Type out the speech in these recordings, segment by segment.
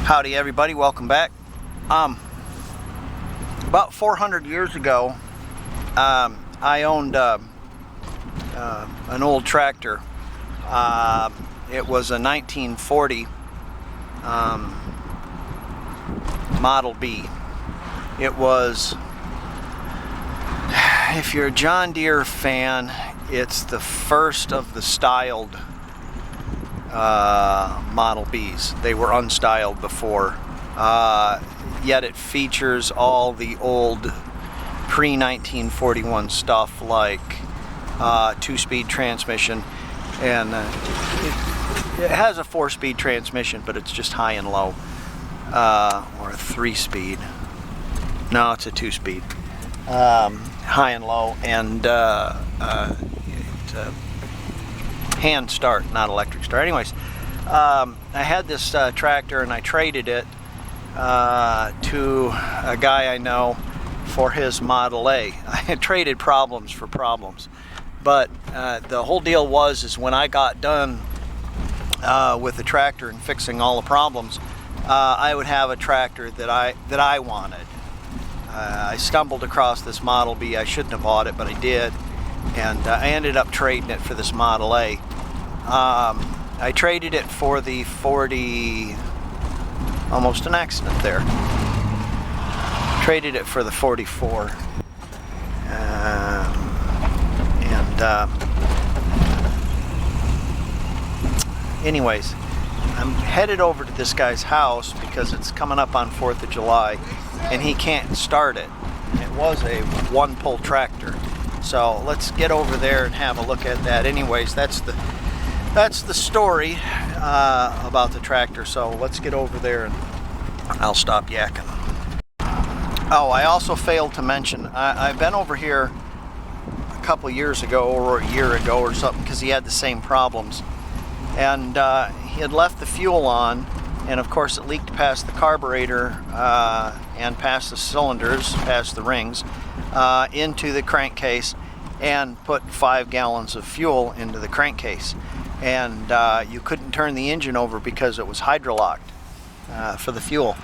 Howdy everybody, welcome back. About 400 years ago, I owned an old tractor. It was a 1940 Model B. It was, if you're a John Deere fan, it's the first of the styled Model Bs. They were unstyled before, yet it features all the old pre-1941 stuff like two-speed transmission, and it has a four-speed transmission, but it's just high and low, or a three-speed. No, it's a two-speed, high and low, and hand start, not electric start. Anyways, I had this tractor and I traded it to a guy I know for his Model A. I had traded problems for problems, but the whole deal was when I got done with the tractor and fixing all the problems, I would have a tractor that I wanted. I stumbled across this Model B. I shouldn't have bought it, but I did, and I ended up trading it for this Model A. I traded it for the 40, almost an accident there. Traded it for the 44. Anyways, I'm headed over to this guy's house because it's coming up on 4th of July and he can't start it. It was a one-pull tractor. So let's get over there and have a look at that. Anyways, that's the story about the tractor. So let's get over there and I'll stop yakking. Oh, I also failed to mention, I've been over here a couple years ago or a year ago or something because he had the same problems. And he had left the fuel on, and of course it leaked past the carburetor and past the cylinders, past the rings, into the crankcase, and put 5 gallons of fuel into the crankcase. And you couldn't turn the engine over because it was hydrolocked for the fuel.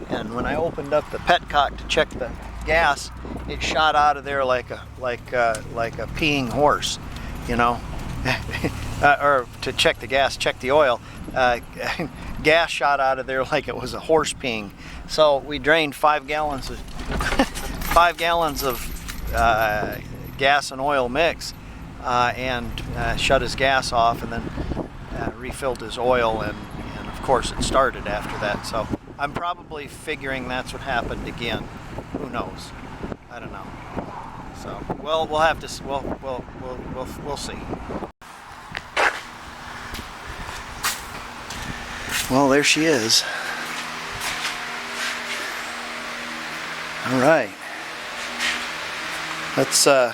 And when I opened up the petcock to check the gas, it shot out of there like a peeing horse, you know. Or to check the gas, check the oil. Gas shot out of there like it was a horse peeing. So we drained 5 gallons of 5 gallons of gas and oil mix, and shut his gas off, and then refilled his oil, and of course it started after that. So I'm probably figuring that's what happened again. Who knows? I don't know. So well, we'll have to. We'll see. Well, there she is. All right. Let's take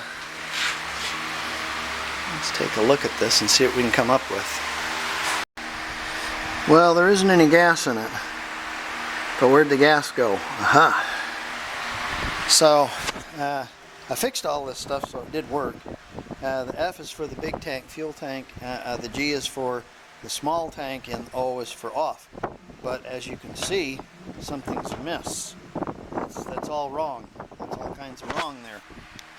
a look at this and see what we can come up with. Well, there isn't any gas in it. But where'd the gas go? Aha. So, I fixed all this stuff so it did work. The F is for the big tank, fuel tank. The G is for the small tank, and O is for off. But as you can see, something's amiss. That's all wrong. That's all kinds of wrong there.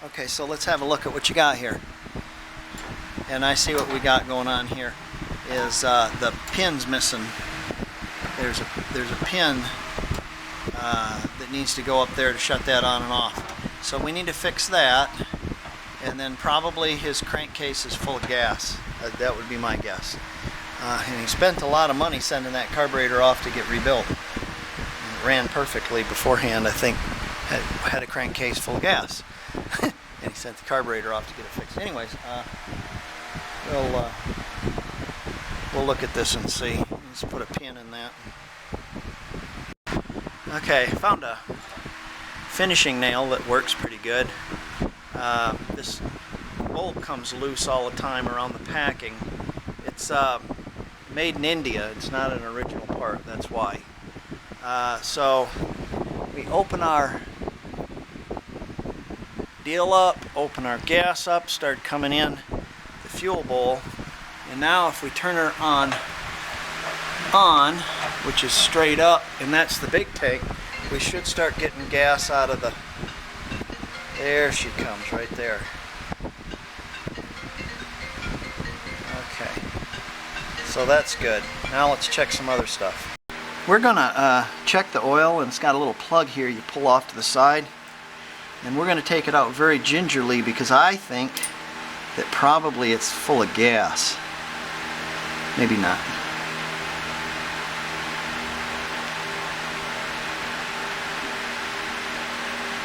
Okay, so let's have a look at what you got here. And I see what we got going on here is the pin's missing. There's a pin that needs to go up there to shut that on and off. So we need to fix that, and then probably his crankcase is full of gas. That would be my guess. And he spent a lot of money sending that carburetor off to get rebuilt. And it ran perfectly beforehand, I think. Had a crankcase full of gas. And he sent the carburetor off to get it fixed. Anyways, we'll look at this and see. Let's put a pin in that. Okay, found a finishing nail that works pretty good. This bolt comes loose all the time around the packing. It's made in India. It's not an original part, that's why. So we open our deal up, open our gas up, start coming in the fuel bowl, and now if we turn her on on, which is straight up, and that's the big tank, we should start getting gas out of the... There she comes, right there. Okay, so that's good. Now let's check some other stuff. We're gonna check the oil, and it's got a little plug here you pull off to the side, and we're gonna take it out very gingerly because I think that probably it's full of gas. Maybe not.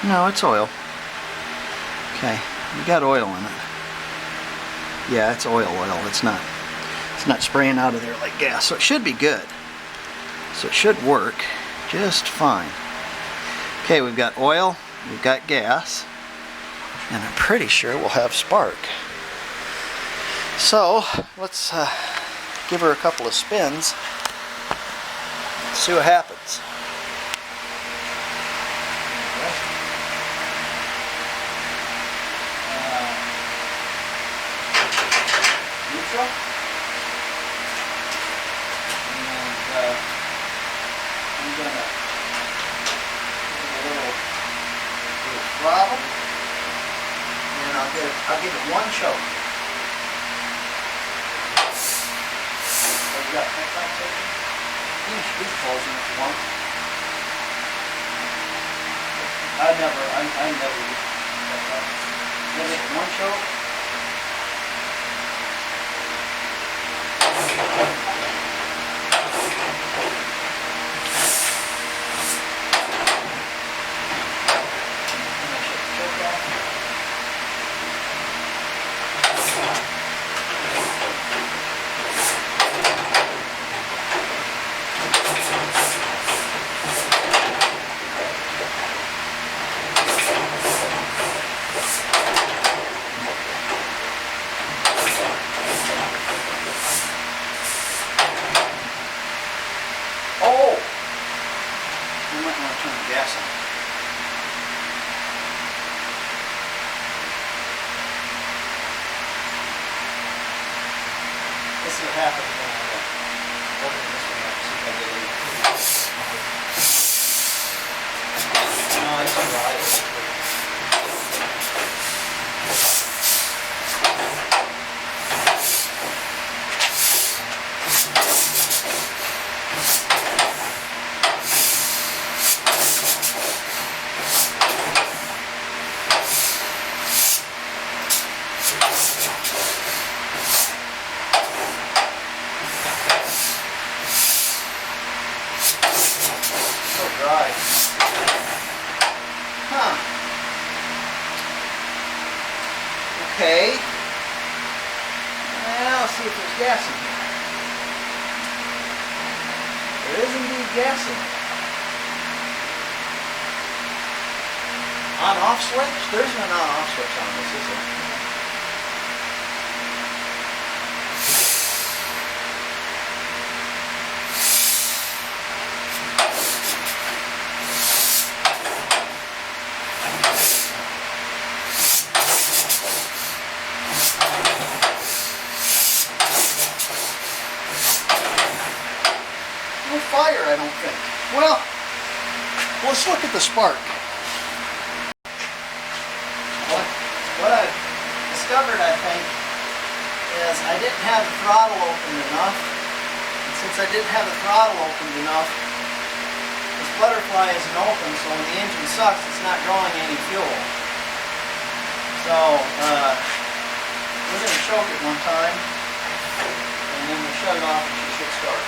No, it's oil. Okay, we got oil in it. Yeah, it's oil. It's not spraying out of there like gas, so it should be good. So it should work just fine. Okay, we've got oil, we've got gas, and I'm pretty sure we'll have spark. So let's give her a couple of spins, see what happens. Neutral. And I'm gonna give it a little throttle, and I'll give it one choke. You got pipe on taken? You can shoot holes in it if you want. I never use that. Give it one choke. Gas on. This is what happens when I open this one up. See if I get it. No, it's dry. Dry. Huh. Okay. Now let's see if there's gas in here. There is indeed gas in it. On-off switch? There's an on-off switch on this, is there? No fire, I don't think. Well, let's look at the spark. What I've discovered, I think, is I didn't have the throttle opened enough. And since I didn't have the throttle opened enough, this butterfly isn't open, so when the engine sucks, it's not drawing any fuel. So, we're going to choke it one time, and then we'll shut it off and she should start.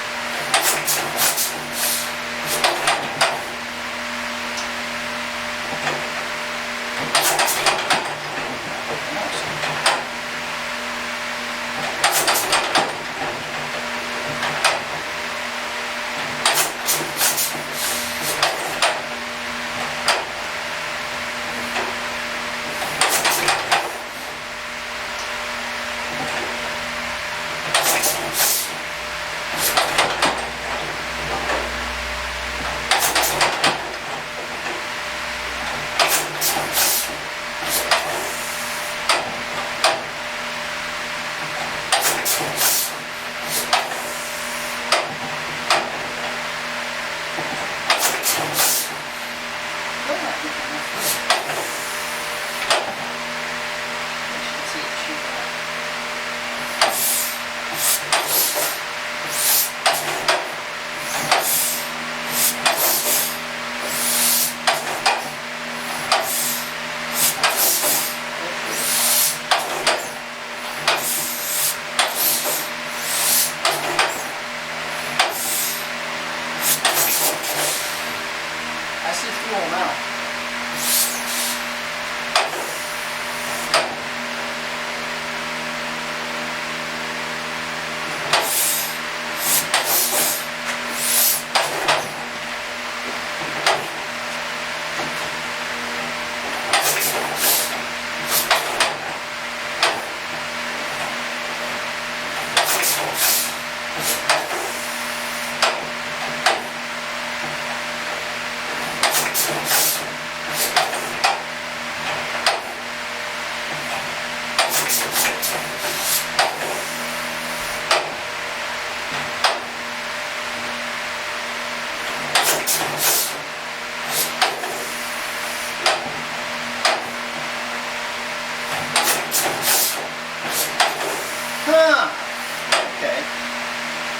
Okay.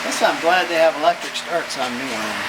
Guess I'm glad they have electric starts on new ones.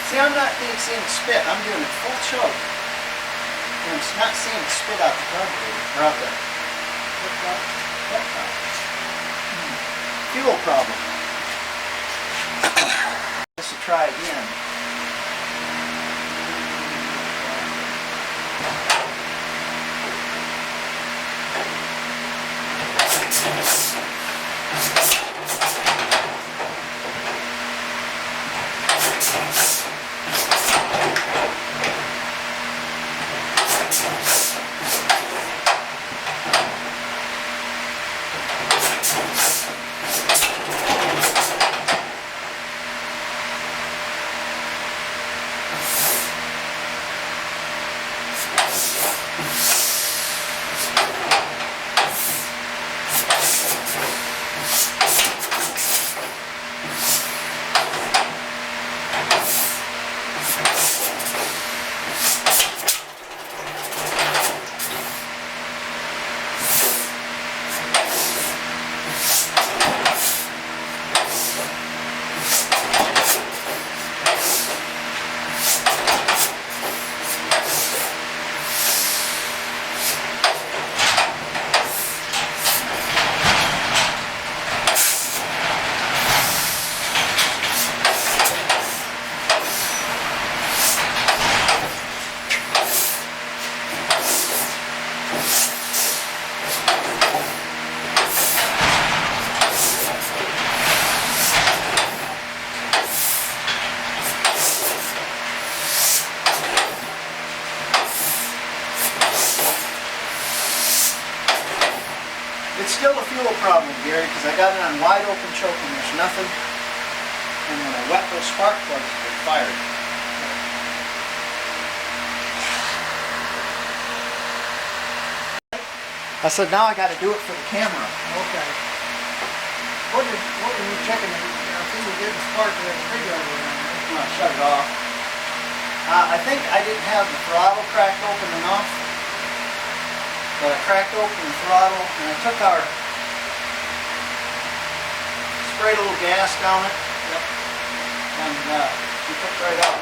See, I'm not seeing it spit. I'm doing it full choke. And I'm not seeing it spit out the carburetor, or out the fuel problem. Let's try again. It's still a fuel problem, Gary, because I got it on wide open choke and there's nothing. And when I wet those spark plugs, they fired. I said, now I got to do it for the camera. Okay. What are you checking? I think we did the spark to that preloader around there. I'm going to shut it off. I think I didn't have the throttle cracked open enough. But I cracked open the throttle and I took sprayed a little gas down it. Yep. And we took right out.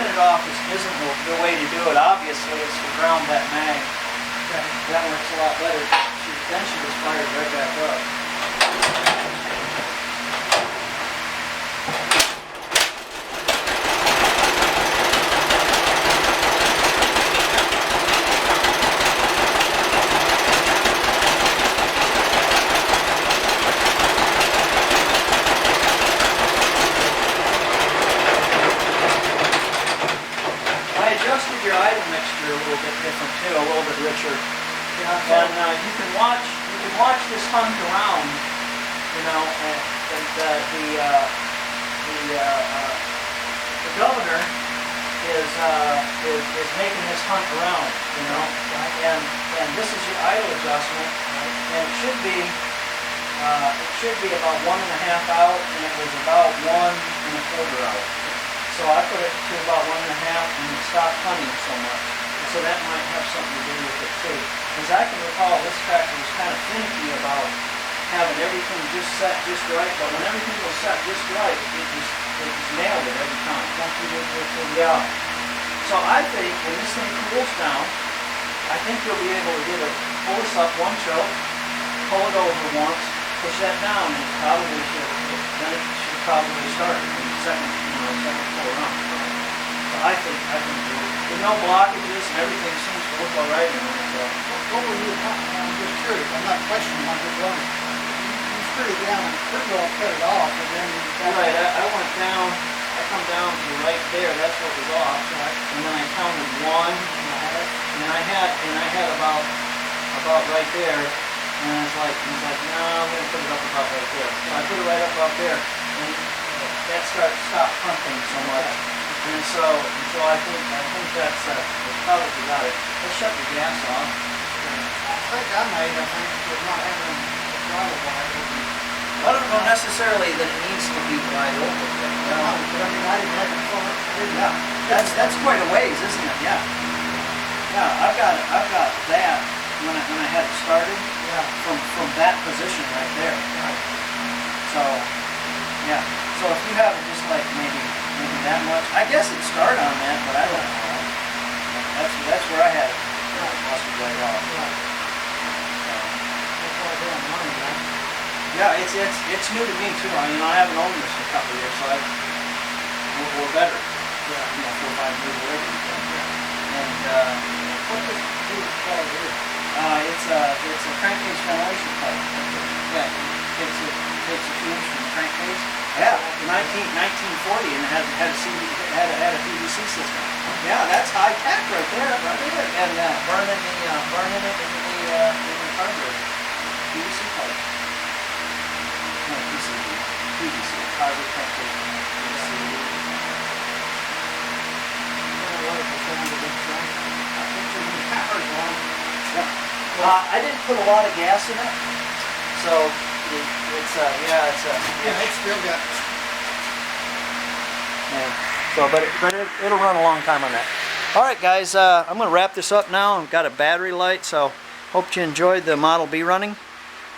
spin it off isn't the way to do it. Obviously, it's to ground that mag. Okay. That works a lot better. Then she was fired right back up. Your idle mixture a little bit different too, a little bit richer. Yeah, And you can watch this hunt around, you know, and the governor is making this hunt around, you know, and this is your idle adjustment, and it should be about 1.5 out, and it was about 1.25 out. So I put it to about 1.5 and it stopped hunting so much. So that might have something to do with it too. As I can recall, this tractor was kind of finicky about having everything just set just right, but when everything was set just right, it just nailed it every time. Yeah. So I think when this thing cools down, I think you'll be able to pull this up one choke, pull it over once, push that down, and it probably should start in the second pull around. So I think there's no blockages and everything seems to look all right in there. So. What were you hunting? I'm just curious. I'm not questioning how you're running. You screwed it down and pretty well cut it off, and then you got Right, I went down. I come down to right there. That's what was off. Right. And then I counted one, and I had about right there. And he's like, no, I'm gonna put it up about right there. So I put it right up there, and that stopped pumping so much. And so I think that's probably got it. Let's shut the gas off. I think with not having a throttle wire. I don't know necessarily that it needs to be wide open. But I mean, I didn't have it full. Yeah, that's quite a ways, isn't it? Yeah. Yeah, I've got that when I had it started. Yeah. From that position right there. Right. So yeah. So if you have it just like maybe that much, I guess it'd start on that, but I don't know. That's where I had it. Busted right off. Right. That's why I don't mind that. Yeah, it's new to me too. I haven't owned this in a couple of years, so we're better. Yeah. 4 or 5 years, whatever you think. And What does this called here? it's a crankcase ventilation pipe. Yeah, takes a fuse from the crankcase. Yeah, 1940, and it had a PVC system. Yeah, that's high tech right there. And burning it into the carburetor. PVC pipe. No, PVC, carbon crankcase. I didn't put a lot of gas in it, so it's still got. yeah. So, it'll run a long time on that. All right, guys, I'm going to wrap this up now. I've got a battery light, so hope you enjoyed the Model B running,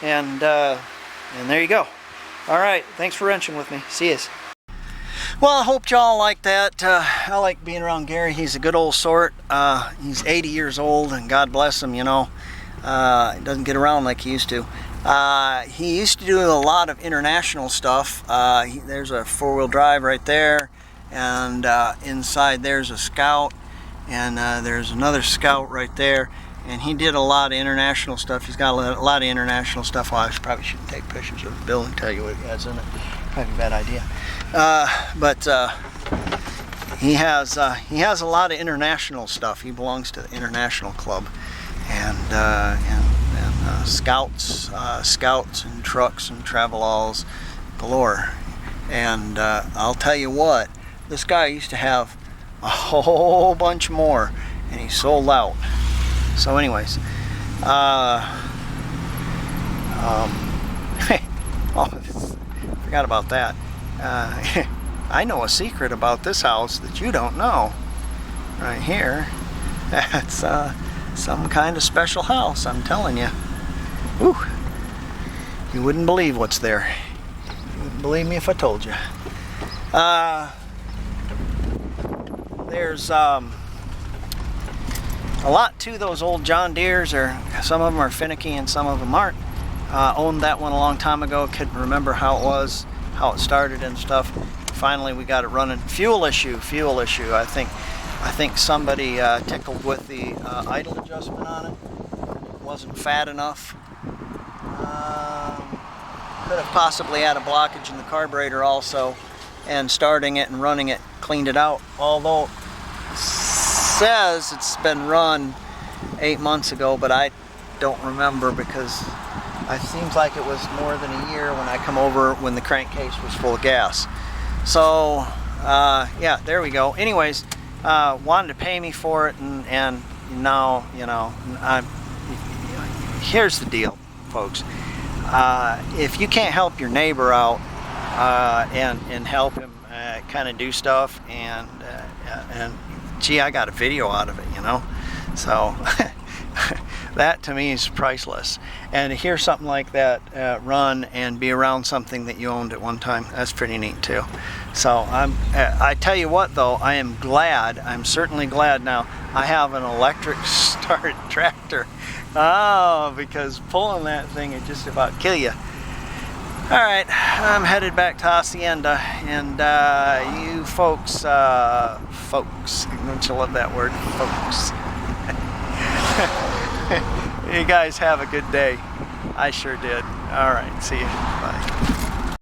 and there you go. All right, thanks for wrenching with me. See yous. Well, I hope y'all like that. I like being around Gary. He's a good old sort. He's 80 years old, and God bless him, you know. He doesn't get around like he used to. He used to do a lot of international stuff. There's a 4-wheel drive right there, and inside there's a Scout, and there's another Scout right there. And he did a lot of international stuff. He's got a lot of international stuff. Well, I probably shouldn't take pictures of the bill and tell you what he has in it. Probably a bad idea. But he has a lot of international stuff. He belongs to the international club, and scouts and trucks and travelalls galore. And I'll tell you what, this guy used to have a whole bunch more, and he sold out. So anyways, forgot about that. I know a secret about this house that you don't know. Right here, that's some kind of special house, I'm telling you. Whew. You wouldn't believe what's there. You wouldn't believe me if I told you. there's a lot to those old John Deeres, or some of them are finicky and some of them aren't. Owned that one a long time ago, couldn't remember how it was, how it started and stuff. Finally we got it running. Fuel issue. I think somebody tickled with the idle adjustment on it. Wasn't fat enough. Could have possibly had a blockage in the carburetor also, and starting it and running it cleaned it out. Although it says it's been run 8 months ago, but I don't remember because it seems like it was more than a year when I come over when the crankcase was full of gas. So yeah, there we go. Anyways, wanted to pay me for it, and now, you know, here's the deal, folks. If you can't help your neighbor out and help him kind of do stuff, and gee, I got a video out of it, you know, so that to me is priceless. And to hear something like that run and be around something that you owned at one time, that's pretty neat too. So I tell you what though, I am glad, I'm certainly glad now I have an electric start tractor. Oh, because pulling that thing would just about kill you. Alright, I'm headed back to Hacienda, and you folks, don't you love that word, folks? You guys have a good day. I sure did. Alright, see you. Bye.